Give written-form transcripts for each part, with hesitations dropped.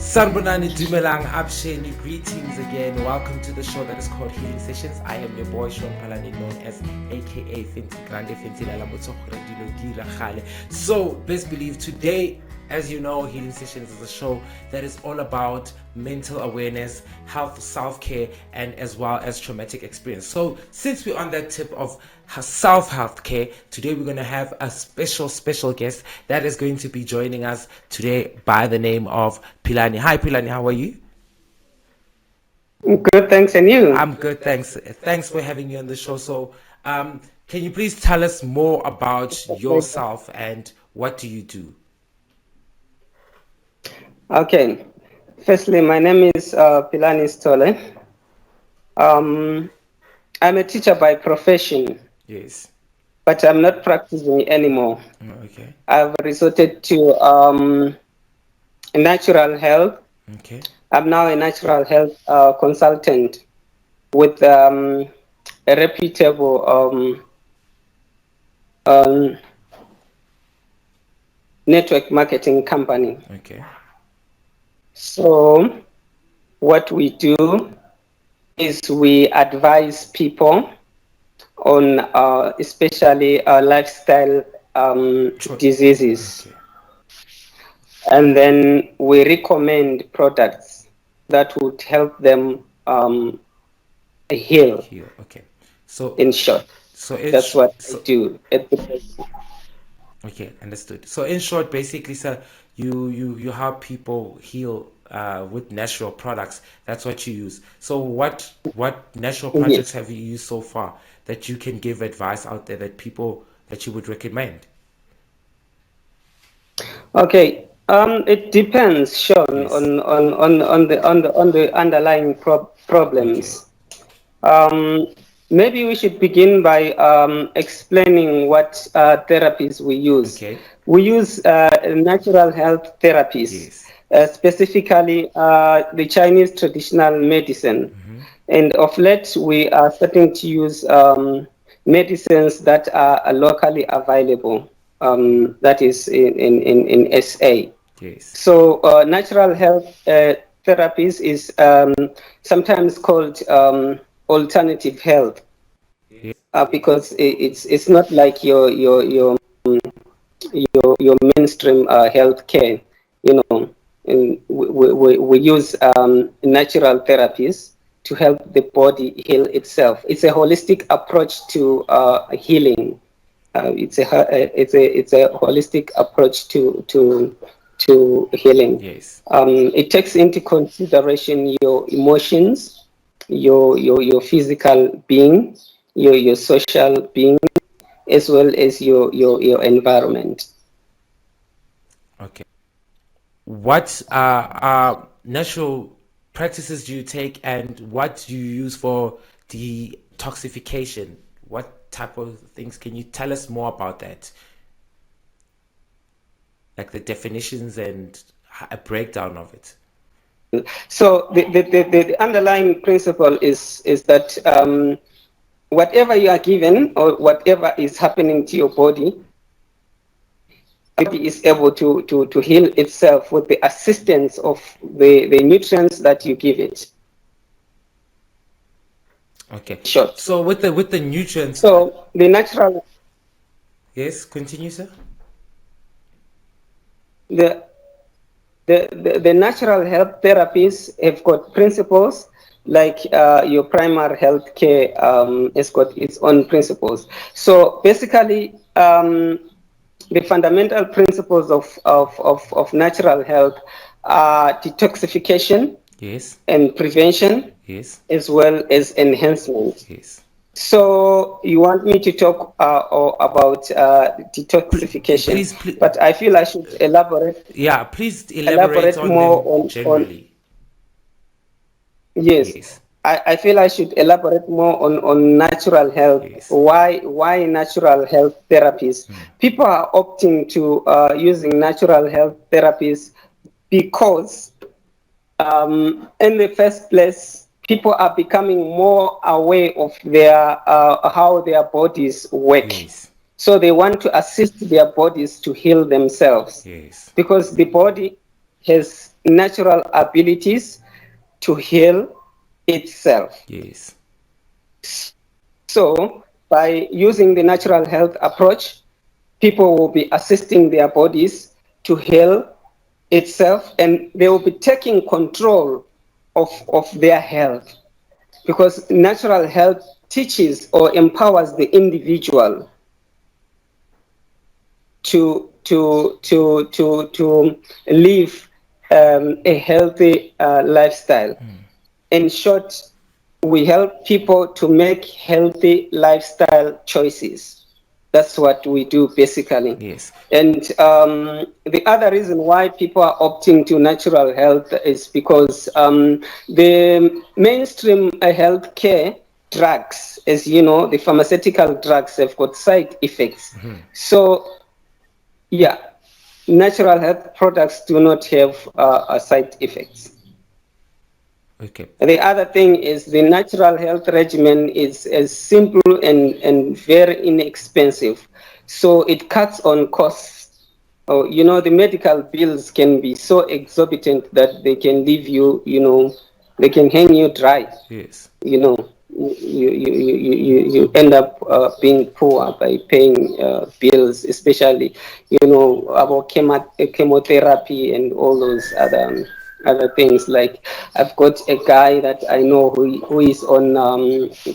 Sanbonani Dumelang Absheni, greetings again. Welcome to the show that is called Healing Sessions. I am your boy Shaun, known as aka Fenty Grande Fenty Lala. So best believe today, as you know, Healing Sessions is a show that is all about mental awareness, health, self-care, and as well as traumatic experience. So since we're on that tip of self-health care, today we're going to have a special guest that is going to be joining us today by the name of Philani. Hi Philani, how are you? Good, thanks, and you? I'm good, thanks. Thanks for having me on the show. So can you please tell us more about yourself and what do you do? Okay. Firstly, my name is Philani Sithole. I'm a teacher by profession, Yes. but I'm not practicing anymore. Okay. I've resorted to natural health. Okay. I'm now a natural health consultant with a reputable um, network marketing company. Okay. So, what we do is we advise people on especially lifestyle diseases. Okay. And then we recommend products that would help them heal, Here. Okay. So in short. so it's That's what I so do. okay, understood. So in short, basically, sir, you help people heal with natural products. That's what you use. So what natural Yes. products have you used so far that you can give advice out there that people that you would recommend? Okay. It depends, Sean, Yes. on the underlying Okay. problems. Um, Maybe we should begin by explaining what therapies we use. Okay. We use natural health therapies, Yes. specifically the Chinese traditional medicine. Mm-hmm. And of late, we are starting to use medicines that are locally available, that is in SA. Yes. So natural health therapies is sometimes called alternative health Yes. because it's not like your mainstream health care. You know, and we use natural therapies to help the body heal itself. It's a holistic approach to healing. It's a holistic approach to healing. Yes. It takes into consideration your emotions, your physical being, your social being, as well as your environment. Okay. What natural practices do you take and what do you use for detoxification? What type of things can you tell us more about that? Like the definitions and a breakdown of it. So the underlying principle is that whatever you are given or whatever is happening to your body is able to heal itself with the assistance of the nutrients that you give it. Okay. Short. So with the nutrients, So the natural yes, continue, sir. the the natural health therapies have got principles like your primary health care has got its own principles. So basically, the fundamental principles of natural health are detoxification Yes. and prevention, Yes. as well as enhancement. Yes. So you want me to talk about detoxification, Please, but I feel I should yeah, please elaborate elaborate on more them on generally. yes. Yes. I feel I should elaborate more on natural health. Yes. Why natural health therapies? People are opting to using natural health therapies because in the first place, people are becoming more aware of their how their bodies work. Yes. So they want to assist their bodies to heal themselves Yes. because the body has natural abilities to heal itself. Yes. So, by using the natural health approach, people will be assisting their bodies to heal itself, and they will be taking control of their health, because natural health teaches or empowers the individual to live a healthy lifestyle. In short, we help people to make healthy lifestyle choices. That's what we do basically. Yes. And the other reason why people are opting to natural health is because the mainstream health care drugs, as you know, the pharmaceutical drugs have got side effects. So, yeah, natural health products do not have side effects. Okay. The other thing is the natural health regimen is as simple and very inexpensive. So it cuts on costs. Oh, you know, the medical bills can be so exorbitant that they can leave you, you know, they can hang you dry. Yes. You know, you end up being poor by paying bills, especially, you know, about chemotherapy and all those other things. Like, I've got a guy that I know who is on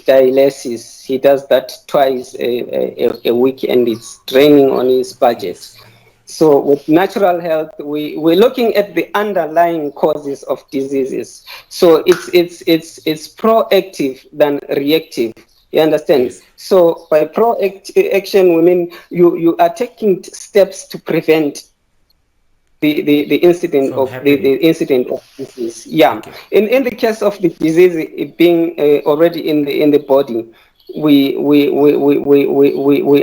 dialysis. He does that twice a week, and it's draining on his budget. Yes. So with natural health, we're looking at the underlying causes of diseases. So it's proactive than reactive. You understand? Yes. So by proaction, we mean you are taking steps to prevent the incident From of happening. the incident of disease. Yeah. Okay. In the case of the disease it being already in the body, we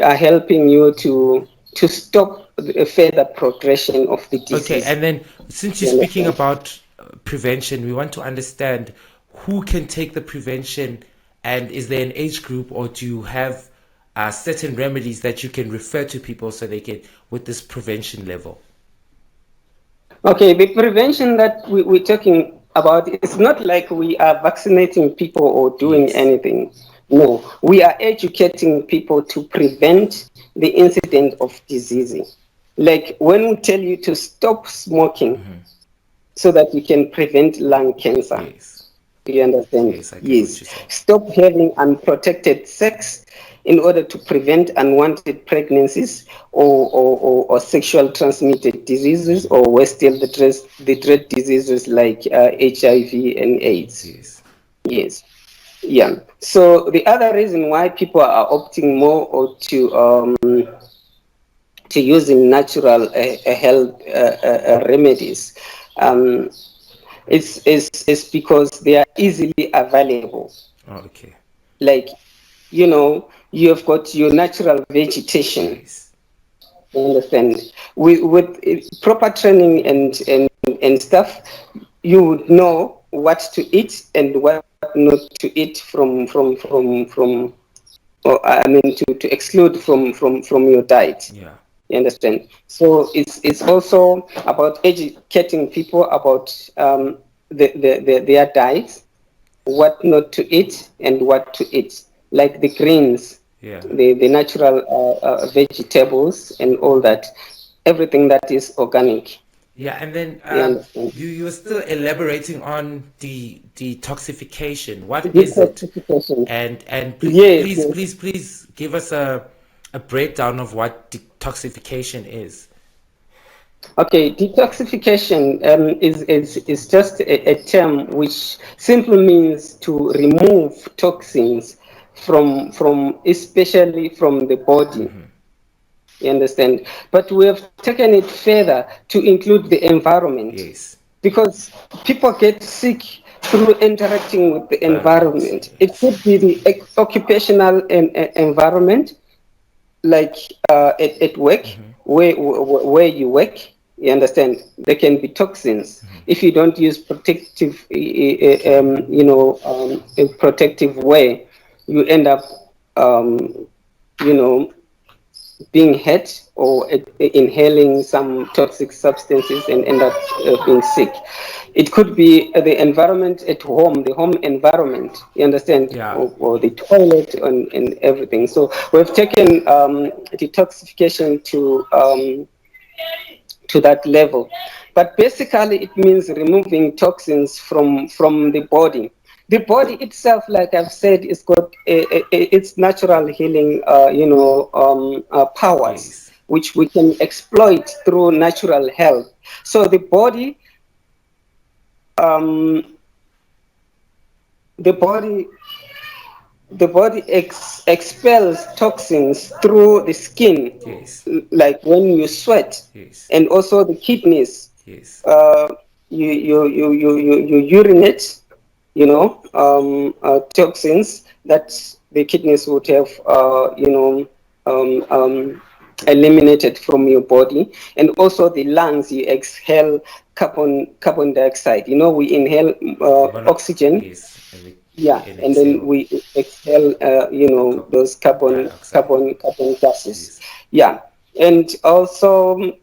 are helping you to stop the further progression of the Okay, disease. and then since you're You speaking understand? about prevention, we want to understand who can take the prevention, and is there an age group, or do you have certain remedies that you can refer to people so they can with this prevention level? Okay, the prevention that we're talking about is not like we are vaccinating people or doing Yes. anything. No, we are educating people to prevent the incident of disease. Like when we tell you to stop smoking so that you can prevent lung cancer. Yes. Do you understand? Yes, I get what Yes. you're saying. Stop having unprotected sex in order to prevent unwanted pregnancies or sexual transmitted diseases, or worse still, the dread diseases like HIV and AIDS. Yes. Yes. Yeah. So the other reason why people are opting more or to using natural health remedies um, is because they are easily available. Oh, okay. Like, you know, you have got your natural vegetation. Yes. You understand? With proper training and stuff, you would know what to eat and what not to eat from or I mean to exclude from your diet. Yeah. You understand? So it's also about educating people about their diets, what not to eat and what to eat, like the greens, Yeah. the natural vegetables and all that, everything that is organic. Yeah, and then You understand? you were still elaborating on the detoxification. What is it? Detoxification. And Yes, yes. please give us a breakdown of what detoxification is. Okay, detoxification is just a term which simply means to remove toxins from especially from the body. You understand? But we have taken it further to include the environment, Yes. because people get sick through interacting with the Environment. environment. It Yes. could be the occupational environment, like at work, where you work. You understand? There can be toxins if you don't use protective, Okay. a protective way. You end up, you know, being hit or inhaling some toxic substances and end up being sick. It could be the environment at home, the home environment, you understand, Yeah. or the toilet and everything. So we've taken detoxification to that level. But basically, it means removing toxins from the body. The body itself, like I've said, is got its natural healing, powers, Yes. which we can exploit through natural health. So um, the body the body expels toxins through the skin, Yes. like when you sweat, Yes. and also the kidneys. Yes. Uh, you urinate, toxins that the kidneys would have, eliminated from your body, and also the lungs. You exhale carbon dioxide. We inhale oxygen, Yes. yeah, And and then exhale we exhale, carbon those carbon dioxide. carbon gases. Yes. Yeah, and also,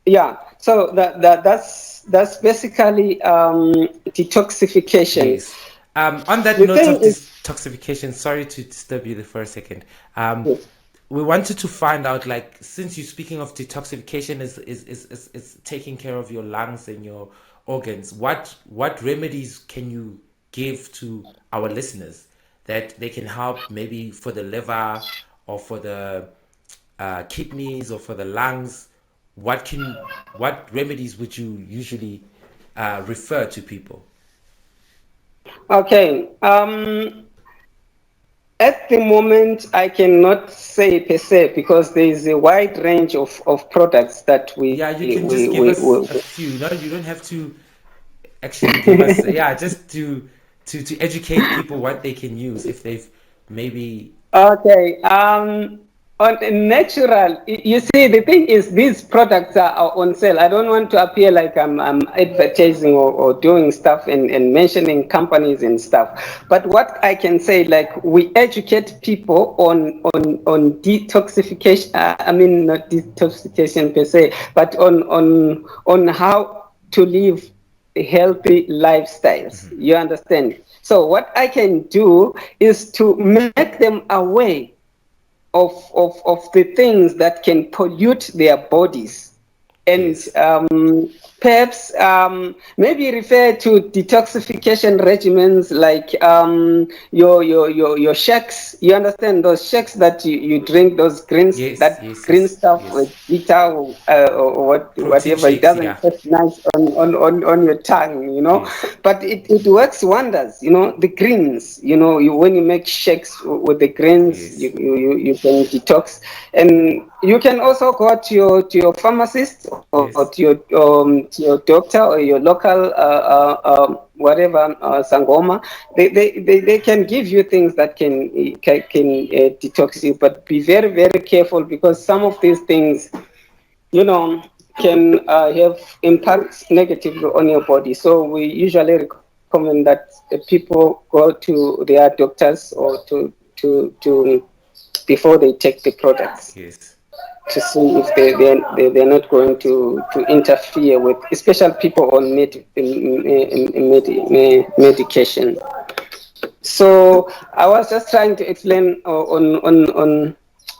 yeah. So that's basically detoxification. Yes. On that The note thing of is, detoxification, sorry to disturb you there for a second. Um, yes, we wanted to find out, like, since you're speaking of detoxification is taking care of your lungs and your organs, what remedies can you give to our listeners that they can help maybe for the liver or for the kidneys or for the lungs? What remedies would you usually refer to people? okay. At the moment, I cannot say per se because there is a wide range of products that Yeah, you can just give us a few. No, you don't have to actually give us. Yeah, just to educate people what they can use if they've maybe. Okay. On natural, you see, the thing is, these products are on sale. I don't want to appear like I'm advertising or doing stuff and mentioning companies and stuff. But what I can say, like, we educate people on detoxification. I mean, not detoxification per se, but on how to live healthy lifestyles. You understand? So what I can do is to make them aware of the things that can pollute their bodies, and Yes. perhaps maybe refer to detoxification regimens like your shakes. You understand those shakes that you drink, those Yes. that Yes. green Yes. stuff with Yes. bitter or Protein whatever. It shakes. doesn't Yeah. taste nice on your tongue. Yes. But it works wonders. The greens. When you make shakes with the greens, Yes. you can detox, and you can also go to your pharmacist or Yes. to your doctor or your local whatever sangoma. They can give you things that can detox you, but be very very careful because some of these things, you know, can have impacts negatively on your body. So we usually recommend that people go to their doctors or to before they take the products Yes. to see if they're not going to interfere with, especially people on medication. So I was just trying to explain on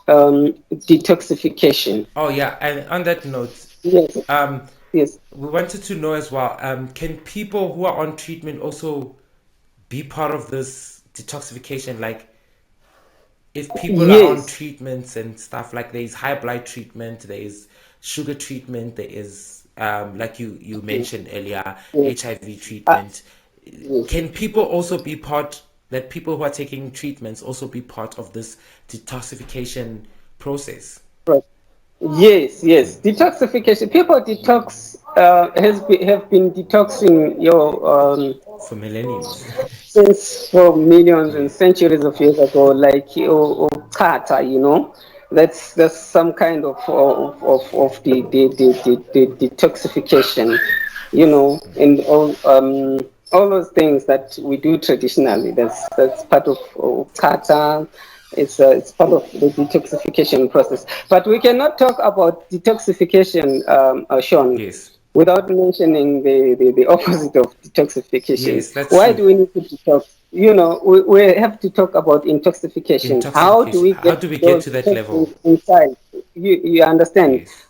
detoxification. Oh yeah. And on that note, Yes, um, yes, we wanted to know as well. Can people who are on treatment also be part of this detoxification? Like, if people are on yes, treatments and stuff, like there is high blood treatment, there is sugar treatment, there is like you yes, mentioned earlier, yes. HIV Uh, treatment. yes. Can people also be part, that people who are taking treatments also be part of this detoxification process? Right. Yes, yes. Detoxification. People detox have been detoxing For millenniums. since for millions and Yes. centuries of years ago, like kata. That's some kind of the detoxification, and all those things that we do traditionally. That's part of kata. It's part of the detoxification process. But we cannot talk about detoxification, Shaun, Yes. without mentioning the opposite of detoxification. Yes, that's Why true. do we need to detox? We have to talk about intoxication. How do Intoxication. we How get do we get those to that level? toxins inside? You understand? Yes.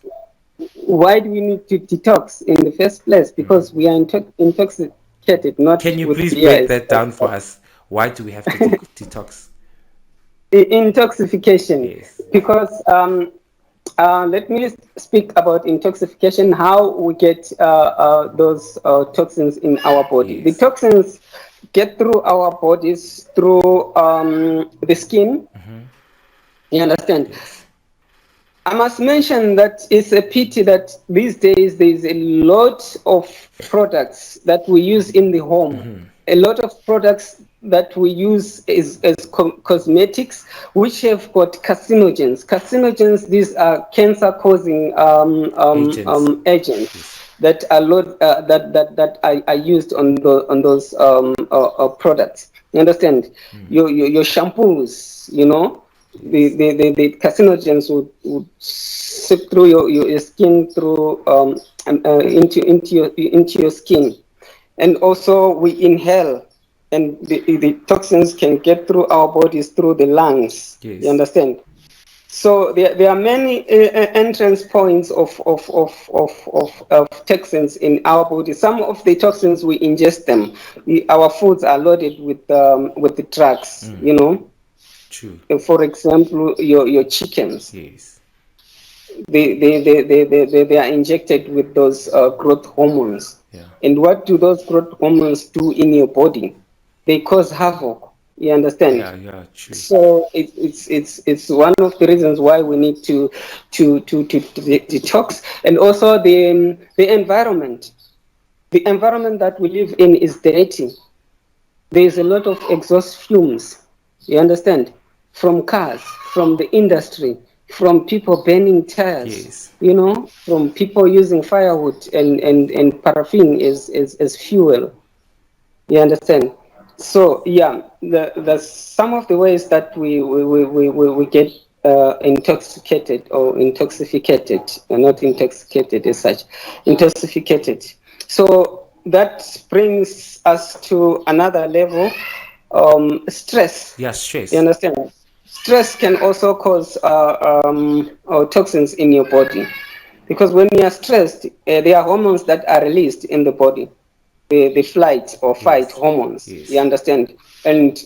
Why do we need to detox in the first place? Because we are intoxicated, not Can you with please beer. break that down for us? Why do we have to detox? Intoxication, Yes. because let me speak about intoxication, how we get those toxins in our body. The Yes. toxins get through our bodies through the skin. You understand? Yes. I must mention that it's a pity that these days there is a lot of products that we use in the home. A lot of products that we use is as cosmetics, which have got carcinogens. Carcinogens, these are cancer-causing Agents. agents Yes. that are are used on those products. You understand? Your shampoos, Yes. the carcinogens would seep through your skin through into your skin, and also we inhale, and the toxins can get through our bodies through the lungs. You Yes. understand? So there are many entrance points of toxins in our body. Some of the toxins we ingest them. Our foods are loaded with the drugs. True. For example, your chickens, Yes. they are injected with those growth hormones. Yeah. And what do those growth hormones do in your body? They cause havoc. You understand? Yeah. Yeah. True. So it's one of the reasons why we need to detox, and also the environment. The environment that we live in is dirty. There's a lot of exhaust fumes, you understand, from cars, from the industry, from people burning tires, Yes. from people using firewood and paraffin as fuel. You understand? So yeah, the some of the ways that we get intoxicated or intoxicated, not intoxicated as such, intoxicated. So that brings us to another level. Stress. Yeah. You Stress. understand? Stress can also cause toxins in your body, because when you are stressed, there are hormones that are released in the body, the flight or fight Yes. hormones. You Yes. understand? And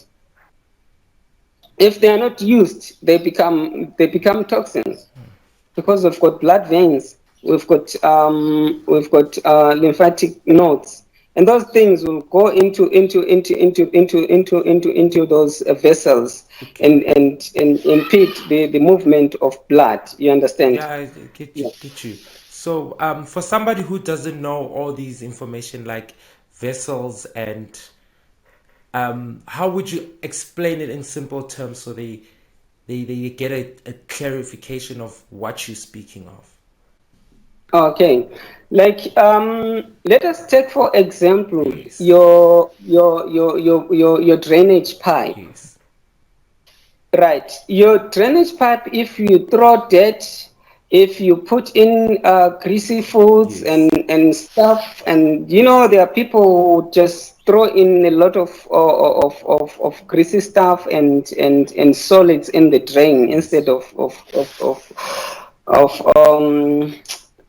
if they are not used, they become toxins, because we've got blood veins, we've got lymphatic nodes, and those things will go into those vessels, Okay. and impede the movement of blood. You understand? Yeah, I get you. Yeah. Get you. So, for somebody who doesn't know all these information like vessels and how would you explain it in simple terms so they get a clarification of what you're speaking of? Okay, like let us take for example Yes. your drainage pipe. Yes. Right. Your drainage pipe, if you throw dirt, if you put in greasy foods Yes. and stuff, and there are people who just throw in a lot of greasy stuff and solids in the drain Yes. instead of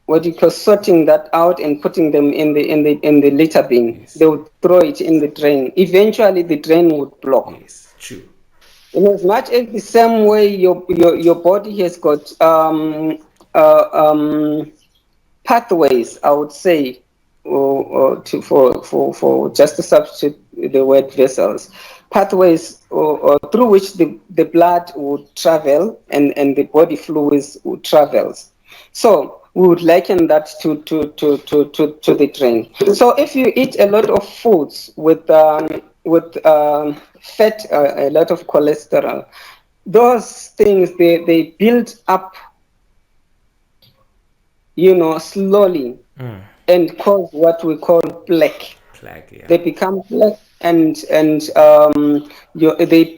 what do you call, sorting that out and putting them in the litter bin. They Yes. would throw it in the drain. Eventually, the drain would block. Yes. True. In as much as the same way your body has got pathways, I would say, for just to substitute the word vessels, pathways or through which the blood would travel, and the body fluids would travels. So we would liken that to the drain. So if you eat a lot of foods with fat, a lot of cholesterol, those things they build up, slowly, and cause what we call plaque. Plaque, yeah. They become black, they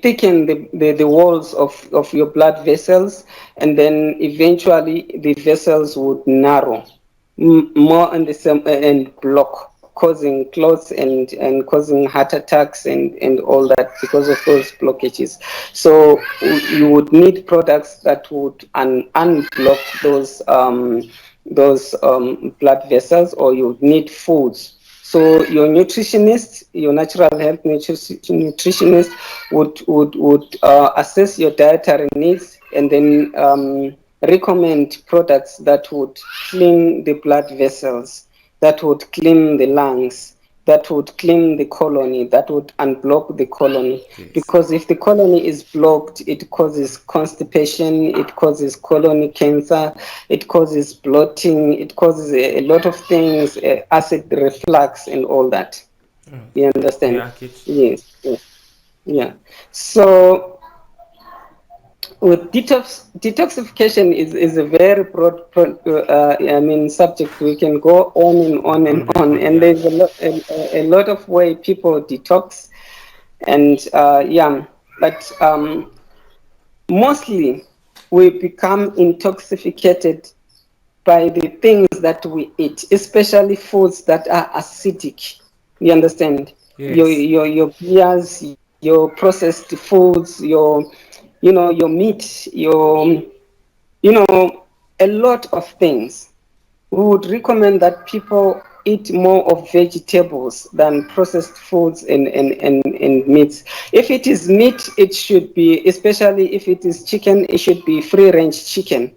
thicken the walls of your blood vessels, and then eventually the vessels would narrow more in the same and block, causing clots and causing heart attacks and all that because of those blockages. So you would need products that would unblock those blood vessels, or you would need foods. So your nutritionist, your natural health nutritionist would assess your dietary needs, and then recommend products that would clean the blood vessels, that would clean the lungs, that would clean the colony, that would unblock the colony. Yes. Because if the colony is blocked, it causes constipation, it causes colony cancer, it causes bloating, it causes a lot of things, acid reflux, and all that. You understand? Yeah, I get you. Yes, yes, yeah. So with detoxification is a very broad subject. We can go on and on and On and on, on, and yeah. there's a lot of way people detox, and but mostly we become intoxicated by the things that we eat, especially foods that are acidic. You understand? Yes. Your beers, your processed foods, your meat, a lot of things. We would recommend that people eat more of vegetables than processed foods and meats. If it is meat, it should be, especially if it is chicken, it should be free range chicken.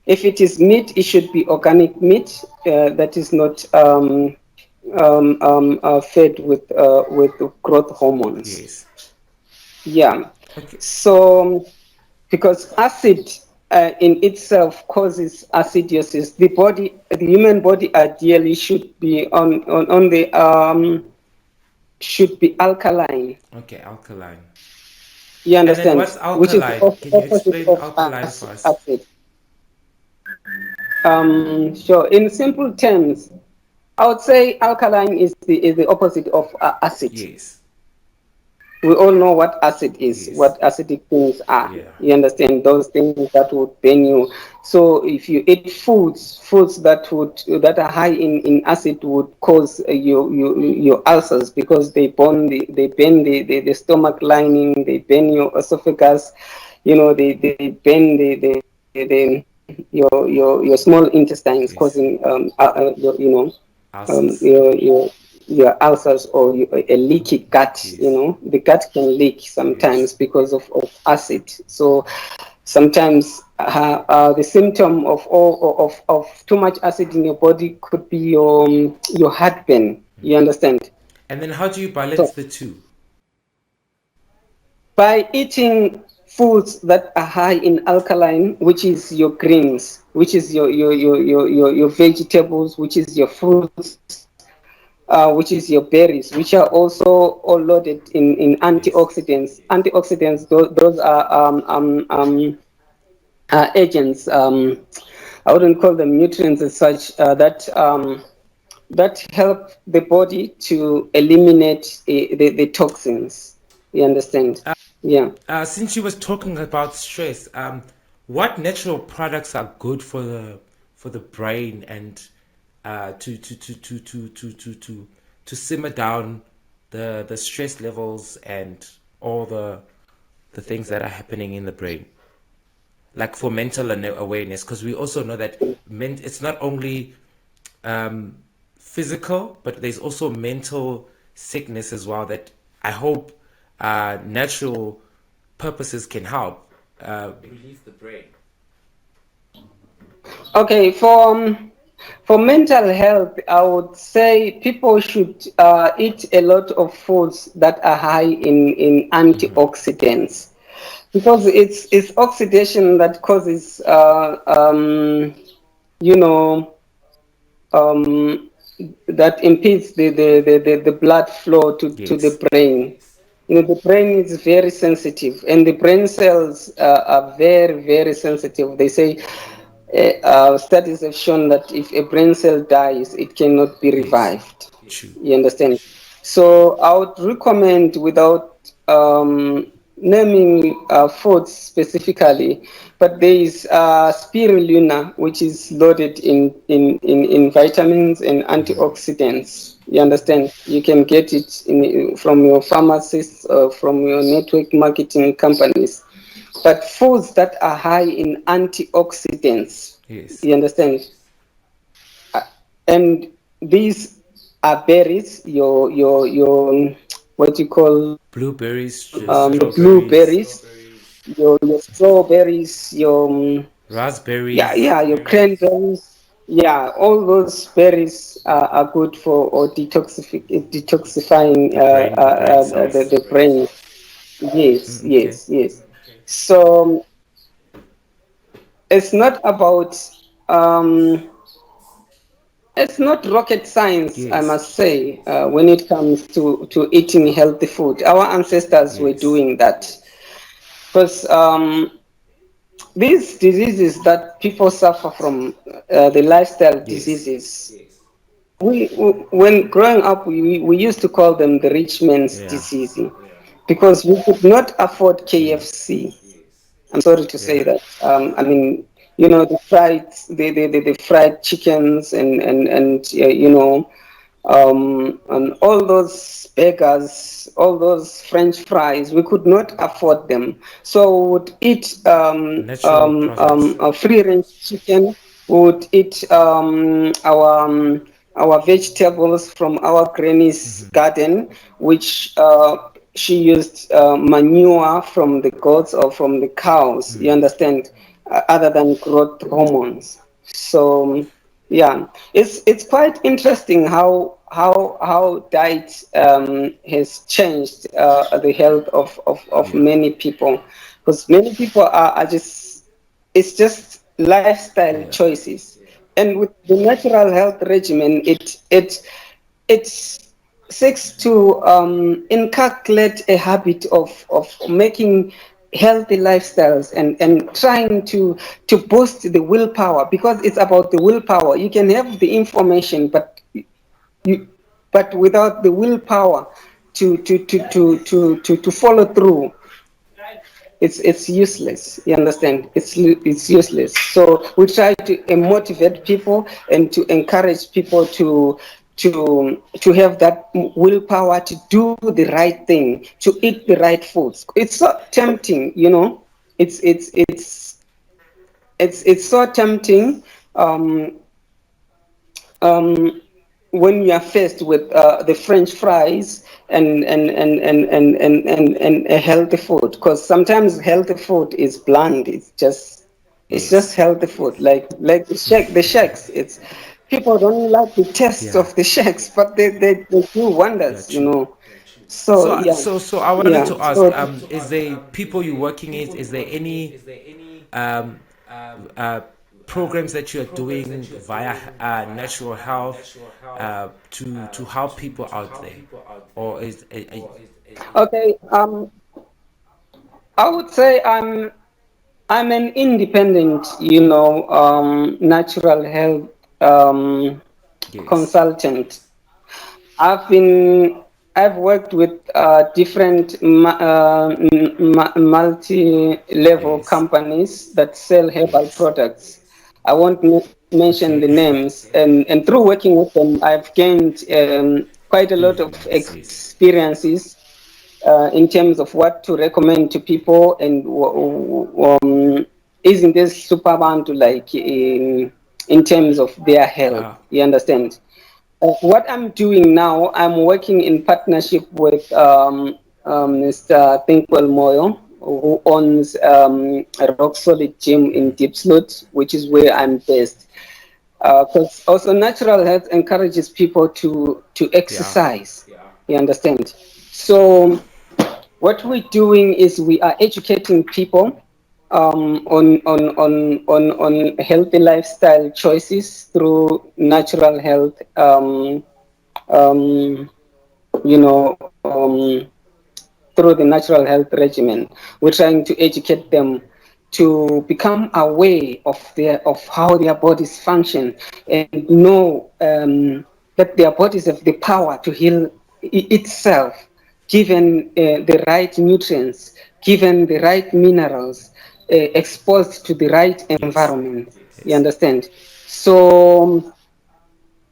If it is meat, it should be organic meat that is not fed with growth hormones. Yes. Yeah. Okay. So because acid in itself causes acidosis. The human body ideally should be on the should be alkaline. Okay, alkaline. You And then understand? what's Which is the alkaline? Can you opposite explain of alkaline for us? acid. Sure. In simple terms, I would say alkaline is the opposite of acid. Yes. We all know what acid is, Yes. what acidic things are. Yeah. You understand those things that would burn you. So if you eat foods that are high in acid would cause your ulcers, because they burn the stomach lining, they burn your esophagus, they burn your small intestines, Yes. causing Ulcers. your ulcers, or a leaky gut. Yes. The gut can leak Yes. sometimes because of acid. So sometimes the symptom of too much acid in your body could be your heartburn. You understand? And then how do you balance So the two? by eating foods that are high in alkaline, which is your greens, which is your vegetables, which is your fruits, which is your berries, which are also all loaded in Yes. antioxidants. Antioxidants, those are agents. I wouldn't call them nutrients as such. That help the body to eliminate the toxins. You understand? Yeah. Since you was talking about stress, what natural products are good for the brain and to simmer down the stress levels and all the things that are happening in the brain, like for mental awareness, because we also know that it's not only um, physical, but there's also mental sickness as well. That I hope natural purposes can help release the brain. Okay. For mental health, I would say people should eat a lot of foods that are high in antioxidants, because it's oxidation that causes you know um, that impedes the blood flow to the Yes. brain. The brain is very sensitive, and the brain cells are very, very sensitive. They say studies have shown that if a brain cell dies, it cannot be Yes. revived. True. You understand? So I would recommend, without naming foods specifically, but there is spirulina, which is loaded in vitamins and antioxidants. You understand? You can get it from your pharmacists or from your network marketing companies. But foods that are high in antioxidants, Yes. you understand? And these are berries, your what you call Blueberries, your strawberries, blueberries, your strawberries, your raspberries, your cranberries. Yeah, all those berries are good for or detoxifying the brain cells. the brain. Yes, Okay. yes. So it's not about um, it's not rocket science, I Yes. must say, when it comes to eating healthy food. Our ancestors were Yes. doing that because these diseases that people suffer from, the lifestyle Yes. diseases, when growing up, we used to call them the rich man's Yeah. disease because we could not afford Yes. KFC. I'm sorry to Yeah. say that. I mean, the fried chickens and all those burgers, all those French fries. We could not afford them, so we would eat Natural products. a free range chicken. We would eat our vegetables from our granny's garden, which she used manure from the goats or from the cows. You understand, other than growth hormones. So yeah, it's quite interesting how diet has changed the health of Yeah. many people, because many people are just, it's just lifestyle Yeah. choices. And with the natural health regimen, it seeks to inculcate a habit of making healthy lifestyles and trying to boost the willpower, because it's about the willpower. You can have the information, you but without the willpower to follow through, it's useless. You understand? It's useless. So we try to motivate people and to encourage people to have that willpower to do the right thing, to eat the right foods. It's so tempting, it's so tempting. um when you are faced with the French fries and a healthy food, because sometimes healthy food is bland. It's just Yes. healthy food, like the shakes. It's people don't like the taste Yeah. of the shakes, but they do Yeah. wonders, True. So So, yeah, so I wanted yeah. to ask, So is there people you're working with? Is there any um, uh, programs that you are doing via natural health to help people out there, or is okay, I would say I'm an independent, natural health yes, consultant. I've been I've worked with different multi-level yes, companies that sell herbal yes, products. I won't mention okay, the names, and through working with them, I've gained quite a lot of yes, yes, experiences in terms of what to recommend to people, and isn't this super bound to, like, in terms of their health. uh, You understand? What I'm doing now, I'm working in partnership with Mr. Thinkwell Moyo, who owns a rock solid gym in Deep Slot, which is where okay, I'm based. Because also natural health encourages people to yeah, exercise. You understand? So what we're doing is we are educating people on healthy lifestyle choices through natural health, um, you know, through the natural health regimen. We're trying to educate them to become aware of how their bodies function, and know that their bodies have the power to heal itself, given the right nutrients, given the right minerals, exposed to the right Yes. environment. You Yes. understand? So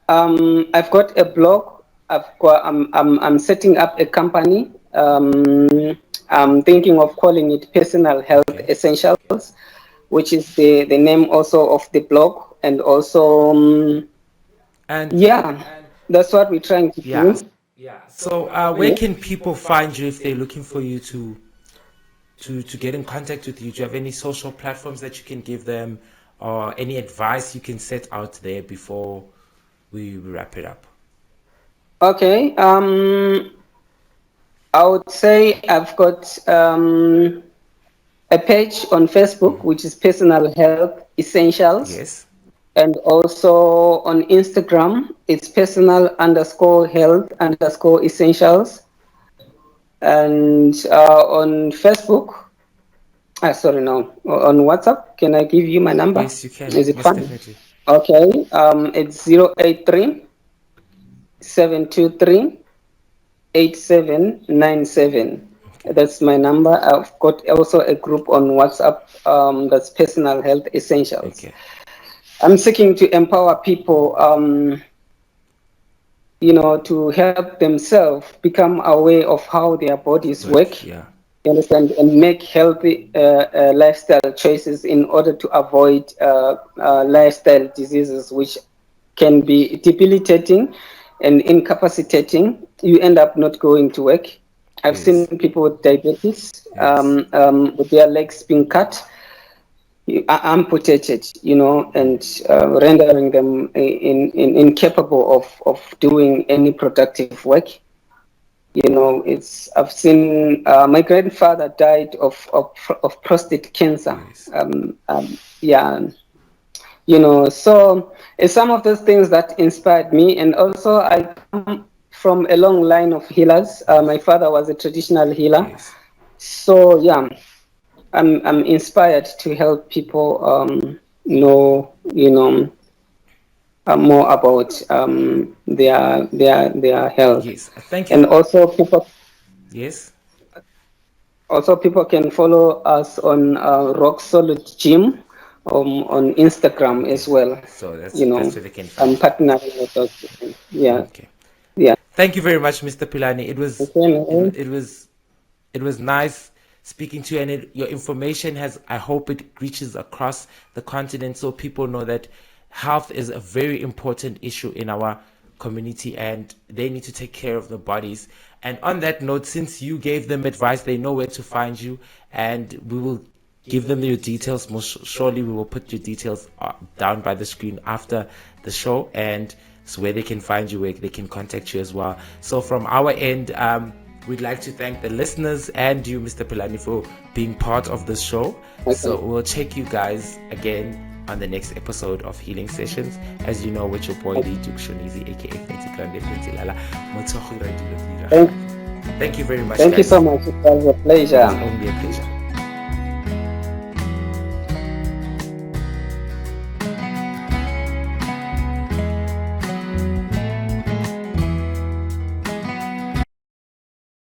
I've got a blog. I'm setting up a company. I'm thinking of calling it Personal Health Okay. Essentials, which is the name also of the blog. And also, And yeah, that's what we're trying to yeah. do. So where can people find you if they're looking for you to get in contact with you? Do you have any social platforms that you can give them, or any advice you can set out there before we wrap it up? Okay. I would say I've got a page on Facebook, which is Personal Health Essentials. Yes. And also on Instagram, it's personal_health_essentials. And on Facebook, sorry, no, on WhatsApp, can I give you my number? Yes, you can. Is it Most fine? definitely. Okay, it's 083-723-8797. Okay. That's my number. I've got also a group on WhatsApp, that's Personal Health Essentials. Okay. I'm seeking to empower people, to help themselves become aware of how their bodies work, Yeah. you understand, and make healthy lifestyle choices in order to avoid lifestyle diseases, which can be debilitating and incapacitating. You end up not going to work. I've seen Yes. people with diabetes, Yes. with their legs being cut, amputated, and rendering them incapable of doing any productive work. I've seen my grandfather died of prostate cancer. Yes. Yeah, so it's some of those things that inspired me. And also, I come from a long line of healers. My father was a traditional healer. Yes. So, yeah, I'm inspired to help people know, more about their health. Yes. Thank And you. Yes. also people can follow us on Rock Solid Gym on Instagram Okay. as well. So that's You that's know, where they can find I'm you. partnering with those people. Yeah, Okay. yeah. Thank you very much, Mr. Philani. It was Okay, it, man. it was it was nice speaking to you, and your information has, I hope it reaches across the continent so people know that health is a very important issue in our community and they need to take care of their bodies. And on that note, since you gave them advice, they know where to find you, and we will give them your details. Most surely we will put your details down by the screen after the show, and so where they can find you, where they can contact you as well. So from our end, we'd like to thank the listeners and you, Mr. Philani, for being part of this show. So Okay. we'll check you guys again on the next episode of Healing Sessions. As you know, with your boy, the Duke Shonizi, aka Fenty Grande Fenty Lala. Thank, Thank you very much, thank you guys. so much. It was a It was pleasure. only a pleasure.